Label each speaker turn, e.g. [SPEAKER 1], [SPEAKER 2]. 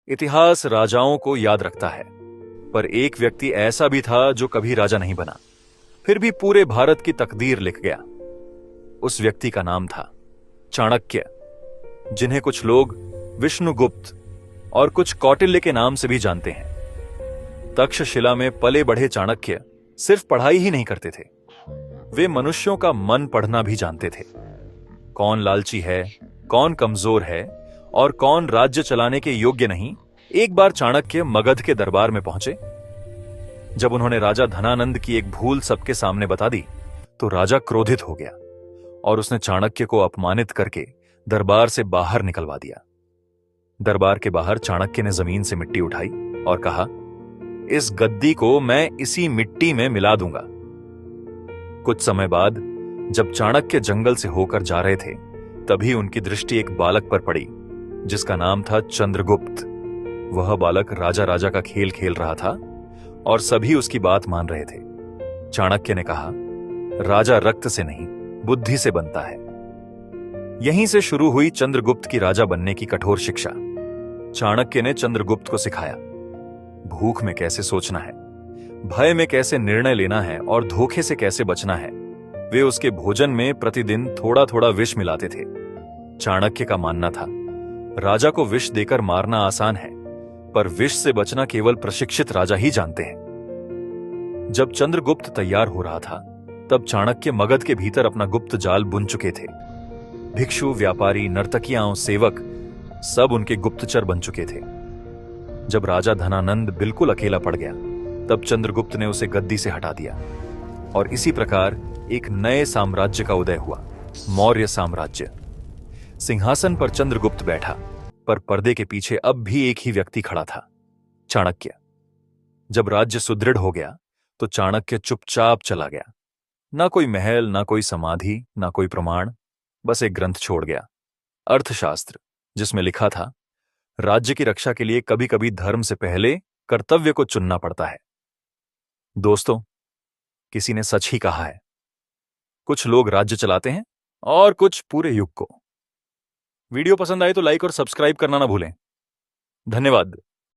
[SPEAKER 1] इतिहास राजाओं को याद रखता है, पर एक व्यक्ति ऐसा भी था जो कभी राजा नहीं बना, फिर भी पूरे भारत की तकदीर लिख गया। उस व्यक्ति का नाम था चाणक्य, जिन्हें कुछ लोग विष्णुगुप्त और कुछ कौटिल्य के नाम से भी जानते हैं। तक्षशिला में पले बढ़े चाणक्य सिर्फ पढ़ाई ही नहीं करते थे, वे मनुष्यों का मन पढ़ना भी जानते थे। कौन लालची है, कौन कमजोर है और कौन राज्य चलाने के योग्य नहीं। एक बार चाणक्य मगध के दरबार में पहुंचे। जब उन्होंने राजा धनानंद की एक भूल सबके सामने बता दी तो राजा क्रोधित हो गया और उसने चाणक्य को अपमानित करके दरबार से बाहर निकलवा दिया। दरबार के बाहर चाणक्य ने जमीन से मिट्टी उठाई और कहा, इस गद्दी को मैं इसी मिट्टी में मिला दूंगा। कुछ समय बाद जब चाणक्य जंगल से होकर जा रहे थे, तभी उनकी दृष्टि एक बालक पर पड़ी जिसका नाम था चंद्रगुप्त। वह बालक राजा राजा का खेल खेल रहा था और सभी उसकी बात मान रहे थे। चाणक्य ने कहा, राजा रक्त से नहीं बुद्धि से बनता है। यहीं से शुरू हुई चंद्रगुप्त की राजा बनने की कठोर शिक्षा। चाणक्य ने चंद्रगुप्त को सिखाया भूख में कैसे सोचना है, भय में कैसे निर्णय लेना है और धोखे से कैसे बचना है। वे उसके भोजन में प्रतिदिन थोड़ा थोड़ा विष मिलाते थे। चाणक्य का मानना था, राजा को विष देकर मारना आसान है, पर विष से बचना केवल प्रशिक्षित राजा ही जानते हैं। जब चंद्रगुप्त तैयार हो रहा था, तब चाणक्य मगध के भीतर अपना गुप्त जाल बुन चुके थे। भिक्षु, व्यापारी, नर्तकियां, सेवक सब उनके गुप्तचर बन चुके थे। जब राजा धनानंद बिल्कुल अकेला पड़ गया, तब चंद्रगुप्त ने उसे गद्दी से हटा दिया और इसी प्रकार एक नए साम्राज्य का उदय हुआ, मौर्य साम्राज्य। सिंहासन पर चंद्रगुप्त बैठा, पर पर्दे के पीछे अब भी एक ही व्यक्ति खड़ा था, चाणक्य। जब राज्य सुदृढ़ हो गया तो चाणक्य चुपचाप चला गया। ना कोई महल, ना कोई समाधि, ना कोई प्रमाण, बस एक ग्रंथ छोड़ गया, अर्थशास्त्र, जिसमें लिखा था, राज्य की रक्षा के लिए कभी कभी धर्म से पहले कर्तव्य को चुनना पड़ता है। दोस्तों, किसी ने सच ही कहा है, कुछ लोग राज्य चलाते हैं और कुछ पूरे युग को। वीडियो पसंद आए तो लाइक और सब्सक्राइब करना ना भूलें। धन्यवाद।